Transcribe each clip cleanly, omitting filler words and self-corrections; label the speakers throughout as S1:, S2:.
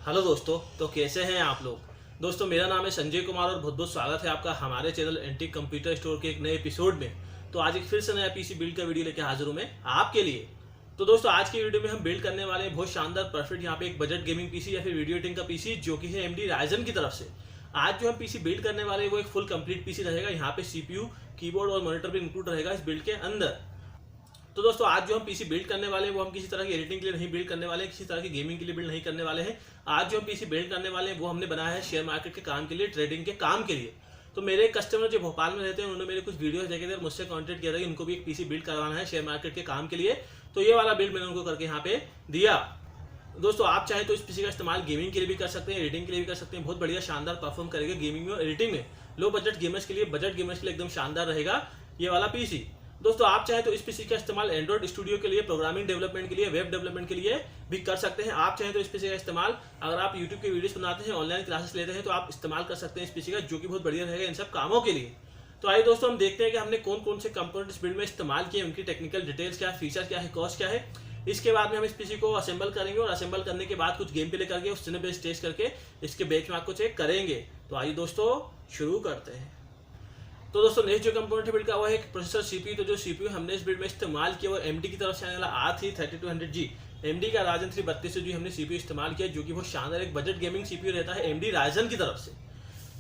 S1: Hello दोस्तों, तो कैसे हैं आप लोग। दोस्तों मेरा नाम है संजय कुमार और बहुत बहुत स्वागत है आपका हमारे चैनल एंटीक कंप्यूटर स्टोर के एक नए एपिसोड में। तो आज एक फिर से नया पीसी बिल्ड का वीडियो लेकर हाजिर हूं मैं आपके लिए। तो दोस्तों आज की वीडियो में हम बिल्ड करने वाले हैं बहुत शानदार परफेक्ट यहाँ पे एक बजट गेमिंग पीसी या फिर वीडियो एडिटिंग का पीसी जो कि है AMD राइजन की तरफ से। आज जो हम पीसी बिल्ड करने वाले हैं वो एक फुल कंप्लीट पीसी रहेगा। यहाँ पे CPU, कीबोर्ड और मॉनिटर भी इंक्लूड रहेगा इस बिल्ड के अंदर। तो दोस्तों आज जो हम पीसी बिल्ड करने वाले हैं वो हम किसी तरह की एडिटिंग के लिए नहीं बिल्ड करने वाले हैं, किसी तरह की गेमिंग के लिए बिल्ड नहीं करने वाले हैं। आज जो हम पीसी बिल्ड करने वाले हैं वो हमने बनाया है शेयर मार्केट के काम के लिए, ट्रेडिंग के काम के लिए। तो मेरे कस्टमर जो भोपाल में रहते हैं उन्होंने मेरे कुछ वीडियोस देखे थे और मुझसे कॉन्टेक्ट किया था कि उनको भी एक पीसी बिल्ड करवाना है शेयर मार्केट के काम के लिए। तो ये वाला बिल्ड मैंने उनको करके यहाँ पे दिया। दोस्तों आप चाहे तो इस पीसी का इस्तेमाल गेमिंग के लिए भी कर सकते हैं, एडिटिंग के लिए भी कर सकते हैं। बहुत बढ़िया शानदार परफॉर्म करेगा गेमिंग में और एडिटिंग में। लो बजट गेमर्स के लिए, बजट गेमर्स के लिए एकदम शानदार रहेगा ये वाला पीसी। दोस्तों आप चाहे तो इस पीसी का इस्तेमाल एंड्रॉइड स्टूडियो के लिए, प्रोग्रामिंग डेवलपमेंट के लिए, वेब डेवलपमेंट के लिए भी कर सकते हैं। आप चाहे तो इस पीसी का इस्तेमाल अगर आप यूट्यूब की वीडियोस बनाते हैं, ऑनलाइन क्लासेस लेते हैं तो आप इस्तेमाल कर सकते हैं इस पीसी का, जो कि बहुत बढ़िया रहेगा इन सब कामों के लिए। तो आइए दोस्तों हम देखते हैं कि हमने कौन कौन से कंपोनेंट्स बिल्ड में इस्तेमाल किए, उनकी टेक्निकल डिटेल्स क्या है, फीचर क्या है, कॉस्ट क्या है। इसके बाद में हम इस पीसी को असेंबल करेंगे और असेंबल करने के बाद कुछ गेम प्ले करके उस बेस टेस्ट करके इसके बेंचमार्क को चेक करेंगे। तो आइए दोस्तों शुरू करते हैं। तो दोस्तों नेक्स्ट जो कंपोनेंट बिल्ड का हुआ है प्रोसेसर CPU। तो जो CPU हमने इस बिल्ड में इस्तेमाल किया वो AMD की तरफ से आने वाला R3-3200G AMD का Ryzen 3 3200G हमने CPU इस्तेमाल किया, जो कि बहुत शानदार एक बजट गेमिंग CPU रहता है AMD Ryzen की तरफ से।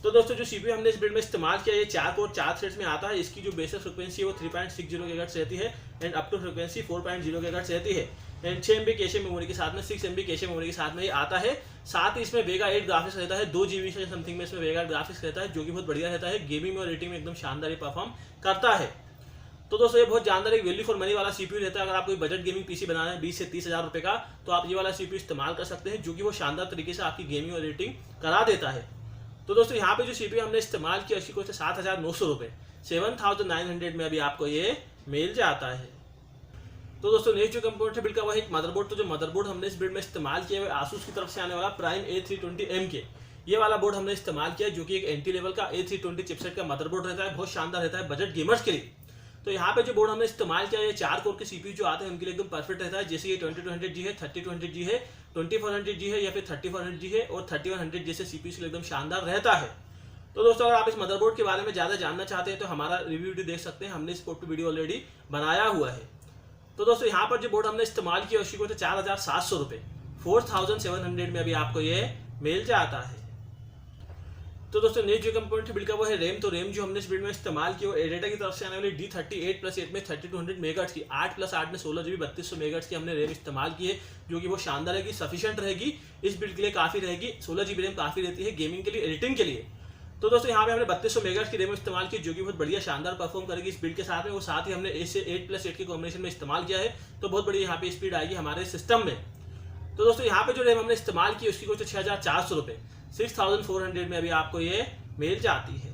S1: तो दोस्तों जो CPU हमने इस बिल्ड में इस्तेमाल किया ये 4 कोर 4 थ्रेड्स में आता है। इसकी जो बेसिक फ्रिक्वेंसी है वो 3.60 GHz रहती है and up to frequency 4.0 GHz रहती है एंड 6 MB कैशे मेमोरी के साथ में, 6 MB कैशे मेमोरी के साथ में ये आता है। साथ ही इसमें वेगा 8 ग्राफिक्स रहता है, 2 GB से समथिंग में इसमें वेगा 8 ग्राफिक्स रहता है, जो कि बहुत बढ़िया रहता है गेमिंग और एडिटिंग में एकदम शानदार ये परफॉर्म करता है। तो दोस्तों ये बहुत जानदार एक वैल्यू फॉर मनी वाला CPU रहता है। अगर आप कोई बजट गेमिंग पीसी बनाना है 20 से 30 हज़ार रुपए का, तो आप ये वाला CPU इस्तेमाल कर सकते हैं, जो कि वो शानदार तरीके से आपकी गेमिंग और एडिटिंग करा देता है। तो दोस्तों यहाँ पे जो CPU हमने इस्तेमाल किया उसकी कॉस्ट है 7,900 रुपये, 7,900 में अभी आपको ये मिल जाता है। तो दोस्तों नेक्स्ट जो कंपोनेंट है बिल्ड का वो है एक मदरबोर्ड। तो जो मदरबोर्ड हमने इस बिल्ड में इस्तेमाल किया है आसूस की तरफ से आने वाला प्राइम A320M ये वाला बोर्ड हमने इस्तेमाल किया है, जो कि एक एंटी लेवल का A320 चिपसेट का मदरबोर्ड रहता है, बहुत शानदार रहता है बजट गेमर्स के लिए। तो यहाँ पे जो बोर्ड हमने इस्तेमाल किया है ये 4 कोर के CPU जो आते हैं उनके लिए एकदम परफेक्ट रहता है। जैसे ये 2200G है, 3200G है, 2400G है या फिर 3400G है और 3100 जैसे CPU के लिए एकदम शानदार रहता है। तो दोस्तों अगर आप इस मदरबोर्ड के बारे में ज़्यादा जानना चाहते हैं तो हमारा रिव्यू वीडियो देख सकते हैं, हमने इस पोर्ट पे वीडियो ऑलरेडी बनाया हुआ है। तो दोस्तों यहाँ पर जो बोर्ड हमने इस्तेमाल किया उसकी कीमत 4,700 रुपये, 4,700 में अभी आपको ये मिल जाता है। तो दोस्तों नेक्स्ट जो कंपोनेंट बिल्ड का वो है रैम। तो रैम जो हमने इस बिल्ड में इस्तेमाल किया वो एडेटा की तरफ से आने वाली D38+8 में 3200 मेगाहर्ट्ज की 8+8 में 16 GB 3200 मेगाहर्ट्ज की हमने रैम इस्तेमाल की है, जो कि वो शानदार रहेगी, सफिशिएंट रहेगी इस बिल्ड के लिए, काफ़ी रहेगी। 16 GB रैम काफ़ी रहती है गेमिंग के लिए, एडिटिंग के लिए। तो दोस्तों यहाँ पे हमने 3200 मेगाहर्ट्ज की रैम इस्तेमाल की, जो कि बहुत बढ़िया शानदार परफॉर्म करेगी इस बिल्ड के साथ में। वो साथ ही हमने इसे 8+8 के कॉम्बिनेशन में इस्तेमाल किया है, तो बहुत बढ़िया यहाँ पे स्पीड आएगी हमारे सिस्टम में। तो दोस्तों यहाँ पे जो रैम हमने इस्तेमाल की उसकी कॉस्ट 6,400 रुपये, 6,400 में अभी आपको ये मिल जाती है।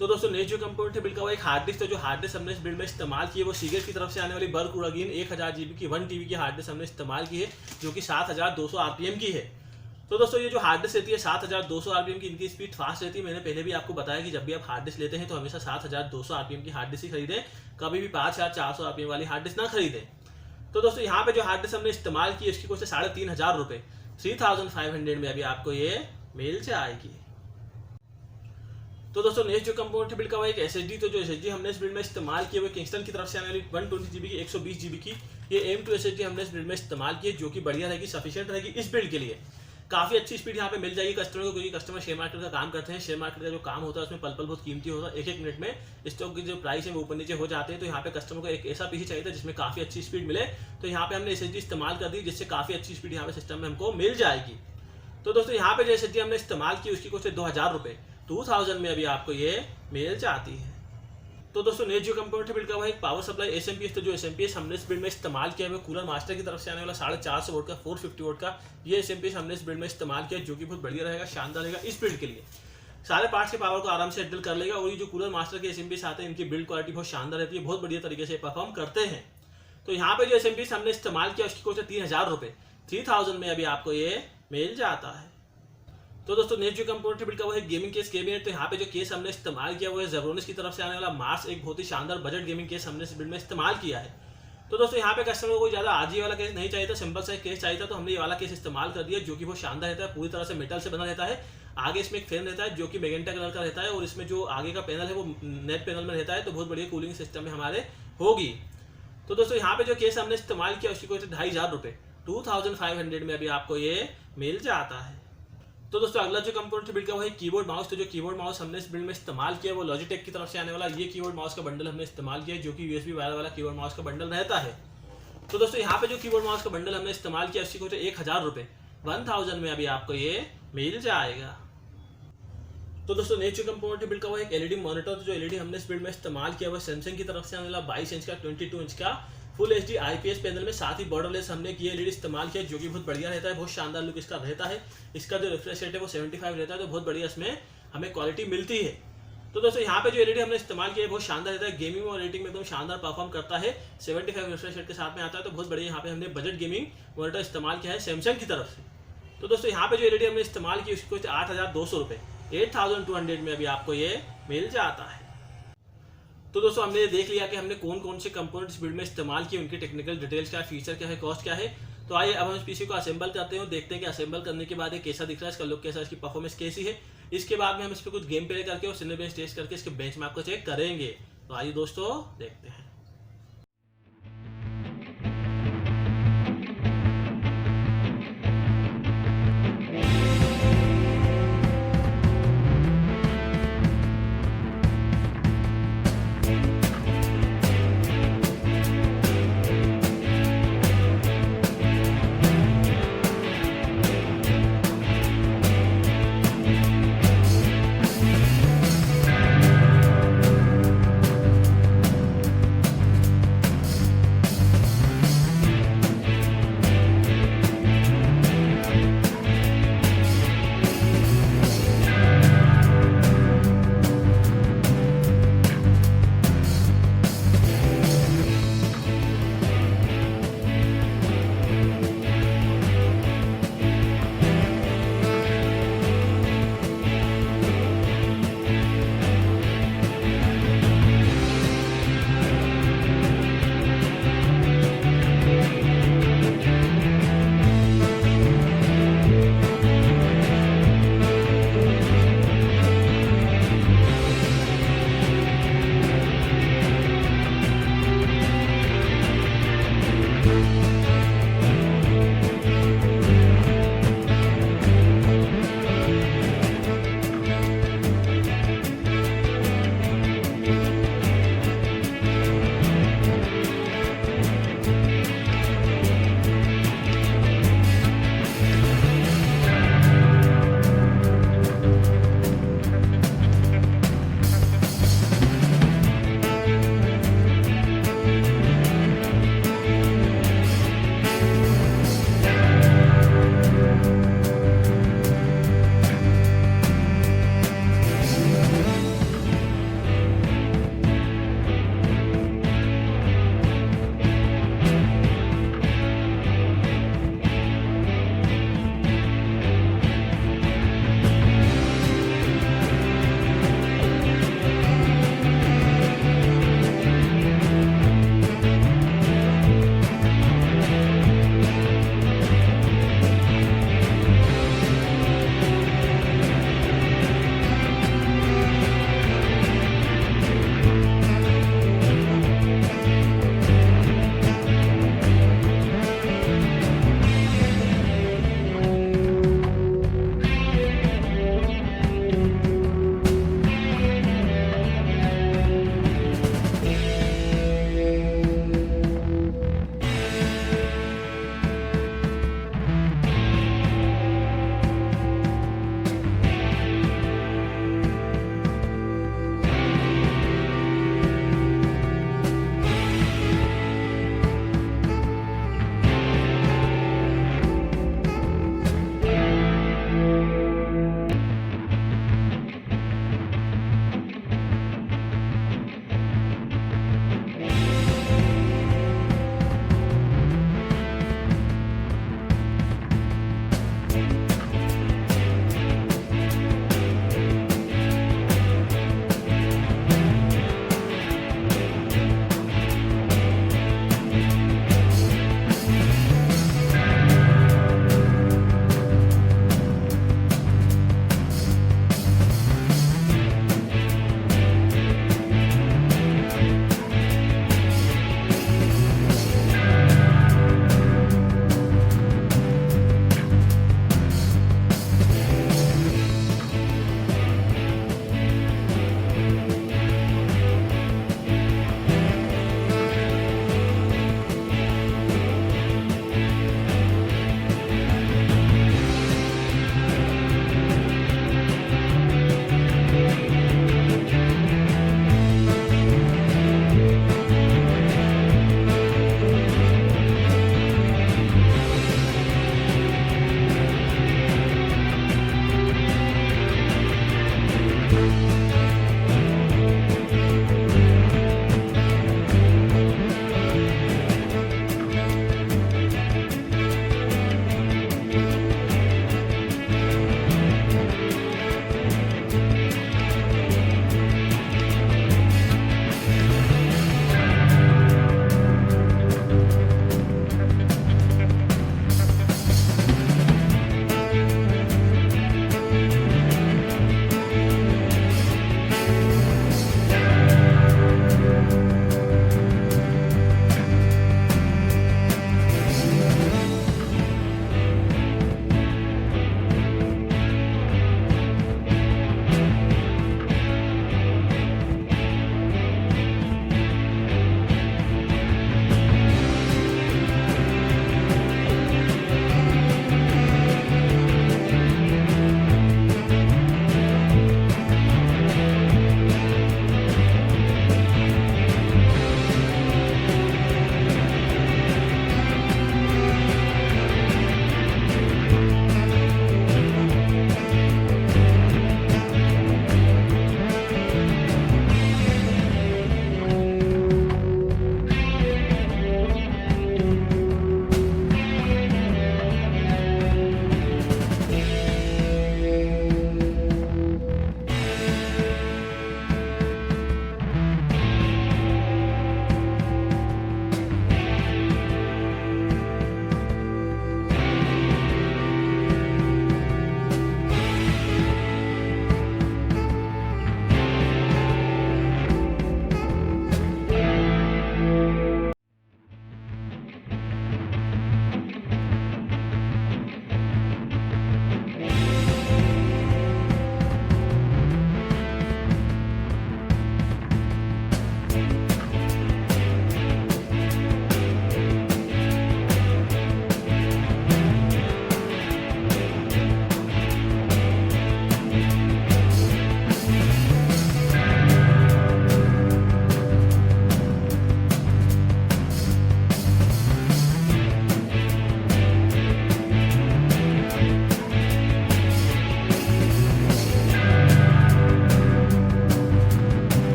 S1: तो दोस्तों नेक्स्ट जो कंपोनेंट है बिल्ड का वो एक हार्ड डिस्क। तो जो हार्ड डिस्क हमने इस बिल्ड में इस्तेमाल की है वो सीगेट की तरफ से आने वाली बर्क उरागीन 1000 GB की 1 TB की हार्ड डिस्क हमने इस्तेमाल की है, जो कि 7,200 RPM की है। तो दोस्तों ये जो हार्ड डिस्क रहती है 7,200 RPM की, इनकी स्पीड फास्ट रहती है। मैंने पहले भी आपको बताया कि जब भी आप हार्ड डिस्क लेते हैं तो हमेशा 7,200 RPM की हार्ड डिस्क ही खरीदें, कभी भी 5,400 RPM वाली हार्ड डिस्क ना खरीदें। तो दोस्तों यहाँ पे जो हार्ड डिस्क हमने इस्तेमाल की उसकी कॉस्ट 3,500 रुपये, 3,500 में अभी आपको ये मिल जाएगी। तो दोस्तों नेक्स्ट जो कंपोनेंट बिल्ड का वो एक SSD। तो जो SSD हमने इस बिल्ड में इस्तेमाल किया वो किंगस्टन की तरफ से आने वाली 120 GB की 120 GB की ये M2 SSD हमने इस बिल्ड में इस्तेमाल की है, जो कि बढ़िया रहेगी, सफिशिएंट रहेगी इस बिल्ड के लिए। काफ़ी अच्छी स्पीड यहाँ पे मिल जाएगी कस्टमर को, क्योंकि कस्टमर शेयर मार्केट का काम करते हैं। शेयर मार्केट का जो काम होता है उसमें पल पल बहुत कीमती होता है, एक एक मिनट में स्टॉक की जो प्राइस है वो ऊपर नीचे हो जाते हैं। तो यहाँ पे कस्टमर को एक ऐसा पीसी चाहिए था जिसमें काफ़ी अच्छी स्पीड मिले, तो यहाँ पे हमने SSD इस्तेमाल कर दी, जिससे काफ़ी अच्छी स्पीड यहाँ पे सिस्टम में हमको मिल जाएगी। तो दोस्तों यहाँ पे जो SSD हमने इस्तेमाल की उसकी कॉस्ट 2,000 रुपये, 2,000 में अभी आपको ये मिल जाती है। तो दोस्तों नेक्स्ट जो कंपोनेंट बिल्ड का वो है एक पावर सप्लाई SMPS। तो जो SMPS हमने इस बिल्ड में इस्तेमाल किया है वो कूलर मास्टर की तरफ से आने वाला 450 वोल्ट का 450 वोल्ट का ये SMPS हमने इस बिल्ड में इस्तेमाल किया, जो कि बहुत बढ़िया रहेगा, शानदार रहेगा इस बिल्ड के लिए। सारे पार्ट्स के पावर को आराम से हैंडल कर लेगा। और ये जो कूलर मास्टर के SMPS आते हैं इनकी बिल्ड क्वालिटी बहुत शानदार रहती है, बहुत बढ़िया तरीके से परफॉर्म करते हैं। तो यहाँ पे जो SMPS हमने इस्तेमाल किया उसकी कॉस्ट 3,000 रुपये, 3,000 में अभी आपको ये मिल जाता है। तो दोस्तों नेक्स्ट जो कंपोनेंट बिल्ड का वो है गेमिंग केस कैबिनेट। तो यहाँ पे जो केस हमने इस्तेमाल किया वो है ज़ेब्रोनिक्स की तरफ से आने वाला मार्स, एक बहुत ही शानदार बजट गेमिंग केस हमने इस बिल्ड में इस्तेमाल किया है। तो दोस्तों यहाँ पे कस्टमर को कोई ज़्यादा आजी वाला केस नहीं चाहिए था, सिंपल सा केस चाहिए था, तो हमने ये वाला केस इस्तेमाल कर दिया, जो कि बहुत शानदार रहता है, पूरी तरह से मेटल से बना रहता है। आगे इसमें एक फ्रेम रहता है जो कि मैजेंटा कलर का रहता है, और इसमें जो आगे का पैनल है वो नेट पैनल में रहता है, तो बहुत बढ़िया कूलिंग सिस्टम में हमारे होगी। तो दोस्तों यहाँ पे जो केस हमने इस्तेमाल किया उसकी कोई 2500 रुपये, 2500 में अभी आपको ये मिल जाता है। तो दोस्तों अगला जो कंपोनेंट बिल्ड का वो है कीबोर्ड माउस। तो जो कीबोर्ड माउस हमने इस बिल्ड में इस्तेमाल किया वो लॉजिटेक की तरफ से आने वाला ये कीबोर्ड माउस का बंडल हमने इस्तेमाल किया, जो कि यूएसबी वायर वाला कीबोर्ड माउस का बंडल रहता है। तो दोस्तों यहाँ पे जो कीबोर्ड माउस का बंडल हमने इस्तेमाल किया उसकी कोई 1000 रुपये, 1000 में अभी आपको ये मिल जाएगा। तो दोस्तों नेक्स्ट जो कंपोनेंट बिल्ड का वो एक एलईडी मॉनिटर। तो जो एलईडी हमने इस बिल्ड में इस्तेमाल किया वो सैमसंग की तरफ से आने वाला 22 इंच का 22 इंच का फुल एचडी आईपीएस पैनल में, साथ ही बॉर्डरलेस हमने ये एलईडी इस्तेमाल किया, जो कि बहुत बढ़िया रहता है, बहुत शानदार लुक इसका रहता है। इसका जो रिफ्रेश रेट है वो 75 रहता है, तो बहुत बढ़िया इसमें हमें क्वालिटी मिलती है। तो दोस्तों यहाँ पे जो एलईडी हमने इस्तेमाल किया है बहुत शानदार रहता है, गेमिंग और रेटिंग में एकदम शानदार परफॉर्म करता है, 75 रिफ्रेश रेट के साथ में आता है, तो बहुत बढ़िया यहाँ पे हमने बजट गेमिंग मॉनिटर इस्तेमाल किया है सैमसंग की तरफ से। तो दोस्तों यहाँ पे जो एलईडी हमने इस्तेमाल की उसकी कुछ 8200 रुपये, 8200 में अभी आपको ये मिल जाता है। तो दोस्तों हमने देख लिया कि हमने कौन कौन से कंपोनेंट्स बिल्ड में इस्तेमाल किए, उनकी टेक्निकल डिटेल्स क्या है, फीचर क्या है, कॉस्ट क्या है। तो आइए अब हम इस पीसी को असेंबल करते हैं और देखते हैं कि असेंबल करने के बाद ये कैसा दिख रहा है, इसका लुक कैसा है, इसकी परफॉर्मेंस कैसी है। इसके बाद में हम इस पर कुछ गेम प्ले करके और सिनेबेस टेस्ट करके इसके बेंचमार्क को चेक करेंगे। तो आइए दोस्तों देखते हैं।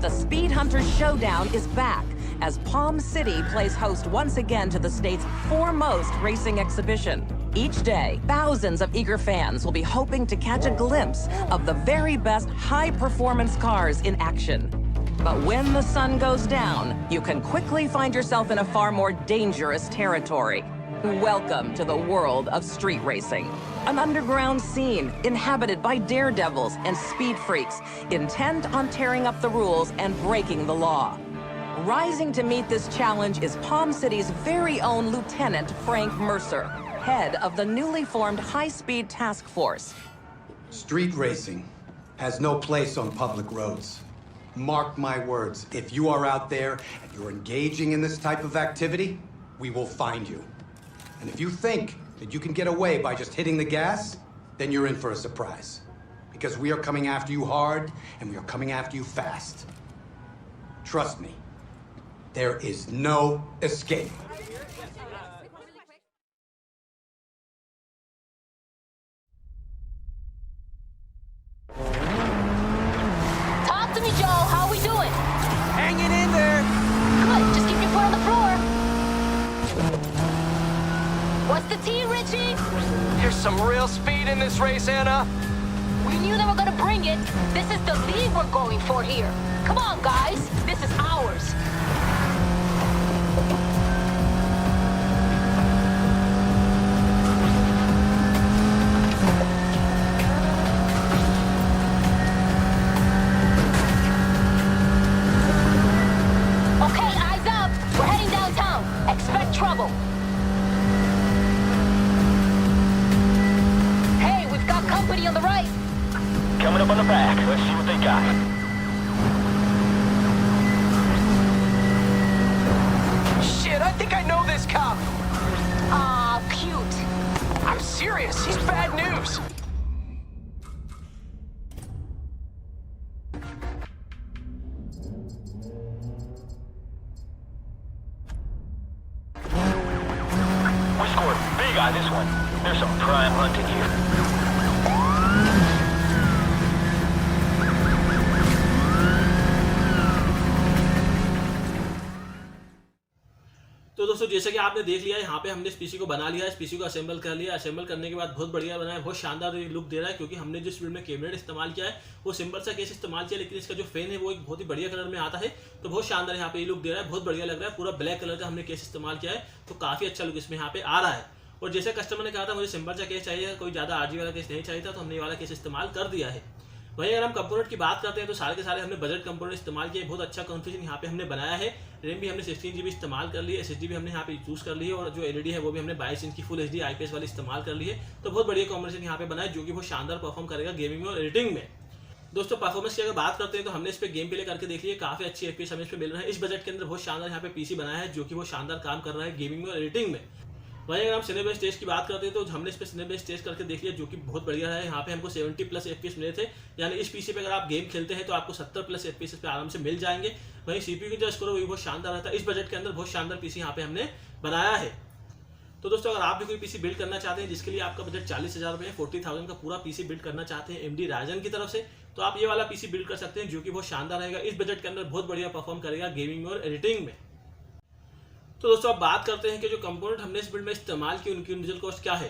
S2: The Speed Hunters Showdown is back as Palm City plays host once again to the state's foremost racing exhibition. Each day, thousands of eager fans will be hoping to catch a glimpse of the very best high-performance cars in action. But when the sun goes down, you can quickly find yourself in a far more dangerous territory. Welcome to the world of street racing. An underground scene inhabited by daredevils and speed freaks intent on tearing up the rules and breaking the law. Rising to meet this challenge is Palm City's very own Lieutenant Frank Mercer, head of the newly formed High-Speed Task Force.
S3: Street racing has no place on public roads. Mark my words, if you are out there and you're engaging in this type of activity, we will find you. And if you think that you can get away by just hitting the gas, then you're in for a surprise. Because we are coming after you hard, and we are coming after you fast. Trust me, there is no escape.
S4: Talk to me, Joe. How are we doing?
S5: Hanging in there.
S4: Good. Just keep your foot on the floor. What's the tea, Richie?
S5: There's some real speed in this race, Anna.
S4: We knew they were gonna bring it. This is the lead we're going for here. Come on, guys. This is ours. Okay, eyes up. We're heading downtown. Expect trouble. Hey, we've got company on the right.
S6: Coming up on the back. Let's see what they got.
S5: Shit, I think I know this cop.
S4: Aw, cute.
S5: I'm serious. He's bad news.
S6: We scored big on this one. There's some prime hunting here.
S1: तो दोस्तों जैसे कि आपने देख लिया यहाँ पे हमने इस पीसी को बना लिया, इस पीसी को असेंबल कर लिया। असेंबल करने के बाद बहुत बढ़िया बना है, बहुत शानदार लुक दे रहा है, क्योंकि हमने जिस फील्ड में कैबिनेट इस्तेमाल किया है वो सिंपल सा केस इस्तेमाल किया, लेकिन इसका जो फैन है वो एक बहुत ही बढ़िया कलर में आता है। तो बहुत शानदार यहाँ पे ये लुक दे रहा है, बहुत बढ़िया लग रहा है। पूरा ब्लैक कलर का हमने केस इस्तेमाल किया है, तो काफी अच्छा लुक इसमें यहाँ पे आ रहा है। और जैसे कस्टमर ने कहा था मुझे सिंपल सा केस चाहिए, कोई ज्यादा आरजी वाला केस नहीं चाहिए था, तो हमने ये वाला केस इस्तेमाल कर दिया है। वहीं अगर हम कंपोनेंट की बात करते हैं तो सारे के सारे हमने बजट कंपोनेंट इस्तेमाल किए, बहुत अच्छा कॉन्फ़िगरेशन यहाँ पे हमने बनाया है। रैम भी हमने 16 GB इस्तेमाल कर ली है, SSD भी हमने यहाँ पे यूज़ कर ली है, और जो LED है वो भी हमने 22 इंच की फुल HD IPS वाली इस्तेमाल कर ली है। तो बहुत बढ़िया कॉम्बिनेशन यहाँ पे बना है, जो कि बहुत शानदार परफॉर्म करेगा गेमिंग में और एडिटिंग में। दोस्तों परफॉर्मेंस की अगर बात करते हैं तो हमने इस पे गेम प्ले करके देख लिया, काफी अच्छी FPS हमें इस पे मिल रहा है। इस बजट के अंदर बहुत शानदार यहाँ पे पीसी बनाया है, जो कि वो शानदार काम कर रहा है गेमिंग में और एडिटिंग में। वहीं अगर हम सिनेबेस टेस्ट की बात करते हैं तो हमने इस पे सिनेबेस टेस्ट करके देख लिया, जो कि बहुत बढ़िया है। यहाँ पे हमको 70+ FPS मिले थे, यानी इस पीसी पे अगर आप गेम खेलते हैं तो आपको 70+ FPS पे आराम से मिल जाएंगे। वहीं CPU की जो स्कोर है वो भी बहुत शानदार रहता है। इस बजट के अंदर बहुत शानदार पीसी यहाँ पे हमने बनाया है। तो दोस्तों अगर आप भी कोई पीसी बिल्ड करना चाहते हैं जिसके लिए आपका बजट 40,000 रुपये है, 40,000 का पूरा पीसी बिल्ड करना चाहते हैं AMD Ryzen की तरफ से, तो आप ये वाला पीसी बिल्ड कर सकते हैं, जो कि बहुत शानदार रहेगा। इस बजट के अंदर बहुत बढ़िया परफॉर्म करेगा गेमिंग में और एडिटिंग में। तो दोस्तों अब बात करते हैं कि जो कंपोनेंट हमने इस बिल्ड में इस्तेमाल किए उनकी इंडिविजुअल कॉस्ट क्या है।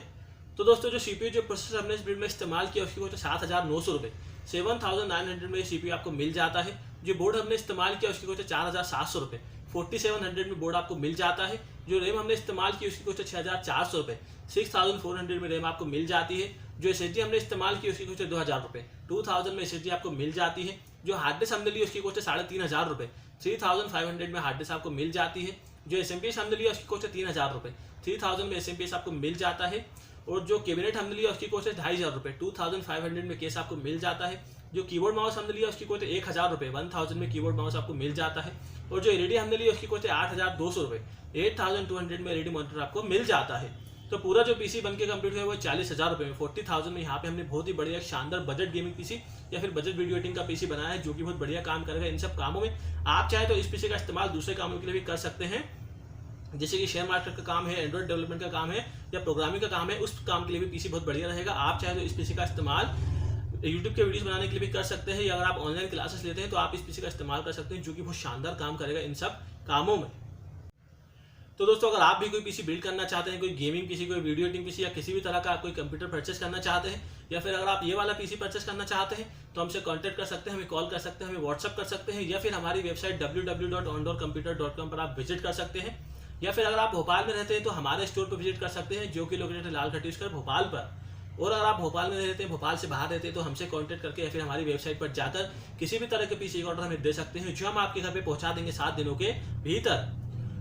S1: तो दोस्तों जो CPU जो प्रोसेसर हमने इस बिल्ड में इस्तेमाल किया उसकी कॉस्ट 7,900 रुपये, 7,900 में CPU आपको मिल जाता है। जो बोर्ड हमने इस्तेमाल किया उसकी कॉस्ट 4,700 रुपये, 4,700 में बोर्ड आपको मिल जाता है। जो रैम हमने इस्तेमाल की उसकी कॉस्ट 6,400 रुपये, 6,400 में रैम आपको मिल जाती है। जो SSD हमने इस्तेमाल की उसकी कॉस्ट 2,000 रुपये, 2,000 में SSD आपको मिल जाती है। जो हार्ड डिस्क हमने ली उसकी कॉस्ट 3,500 रुपये, 3,500 में हार्ड डिस्क आपको मिल जाती है। जो SMPS हमने लिया उसकी कॉस्ट 3,000 रुपये, 3,000 में SMPS आपको मिल जाता है। और जो कैबिनेट हमने लिया उसकी कॉस्ट 2,500 रुपये, 2,500 में केस आपको मिल जाता है। जो कीबोर्ड माउस हमने लिया उसकी कॉस्ट 1,000 रुपये, 1,000 में कीबोर्ड माउस आपको मिल जाता है। और जो LED हमने लिया उसकी कॉस्ट 8,200 रुपये, 8,200 में LED मॉनिटर आपको मिल जाता है। तो पूरा जो पीसी बनके कंप्लीट हुआ है वो 40,000 रुपये में, 40,000 में यहाँ पे हमने बहुत ही बढ़िया शानदार बजट गेमिंग पीसी या फिर बजट वीडियो एडिटिंग का पीसी बनाया है, जो कि बहुत बढ़िया काम करेगा इन सब कामों में। आप चाहे तो इस पीसी का इस्तेमाल दूसरे कामों के लिए भी कर सकते हैं, जैसे कि शेयर मार्केट का काम है, एंड्रॉइड डेवलपमेंट का काम है, या प्रोग्रामिंग का काम है, उस काम के लिए भी पीसी बहुत बढ़िया रहेगा। आप चाहे तो इस पीसी का इस्तेमाल यूट्यूब के वीडियोस बनाने के लिए भी कर सकते हैं, या अगर आप ऑनलाइन क्लासेस लेते हैं तो आप इस पीसी का इस्तेमाल कर सकते हैं, जो कि बहुत शानदार काम करेगा इन सब कामों में। तो दोस्तों अगर आप भी कोई पीसी बिल्ड करना चाहते हैं, कोई गेमिंग पीसी, कोई वीडियो एडिटिंग पीसी या किसी भी तरह का कोई कंप्यूटर परचेस करना चाहते हैं, या फिर अगर आप ये वाला पीसी परचेस करना चाहते हैं तो हमसे कांटेक्ट कर सकते हैं, हमें कॉल कर सकते हैं, हमें व्हाट्सअप कर सकते हैं, या फिर हमारी वेबसाइट www.ondoorcomputer.com पर आप विजिट कर सकते हैं, या फिर अगर आप भोपाल में रहते हैं तो हमारे स्टोर पर विजिट कर सकते हैं, जो कि लोकेटेड है लाल खटीशकर भोपाल पर। और अगर आप भोपाल में रहते हैं, भोपाल से बाहर रहते हैं, तो हमसे कांटेक्ट करके या फिर हमारी वेबसाइट पर जाकर किसी भी तरह के पीसी का ऑर्डर हमें दे सकते हैं, जो हम आपके घर पे पहुंचा देंगे 7 दिनों के भीतर।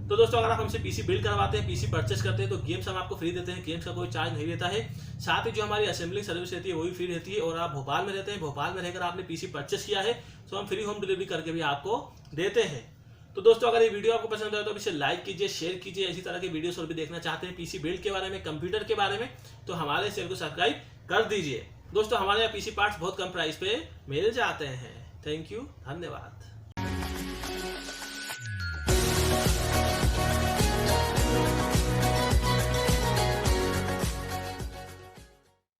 S1: तो दोस्तों अगर आप हमसे पीसी बिल्ड करवाते हैं, पीसी परचेस करते हैं, तो गेम्स हम आपको फ्री देते हैं, गेम्स का कोई चार्ज नहीं रहता है। साथ ही जो हमारी असेंबलिंग सर्विस रहती है वो भी फ्री रहती है। और आप भोपाल में रहते हैं, भोपाल में रहकर आपने पीसी परचेस किया है तो हम फ्री होम डिलीवरी करके भी आपको देते हैं। तो दोस्तों अगर ये वीडियो आपको पसंद आए तो इसे लाइक कीजिए, शेयर कीजिए। इसी तरह के वीडियोस और भी देखना चाहते हैं पीसी बिल्ड के बारे में, कंप्यूटर के बारे में, तो हमारे चैनल को सब्सक्राइब कर दीजिए। दोस्तों हमारे यहाँ पीसी पार्ट्स बहुत कम प्राइस पे मिल जाते हैं। थैंक यू, धन्यवाद।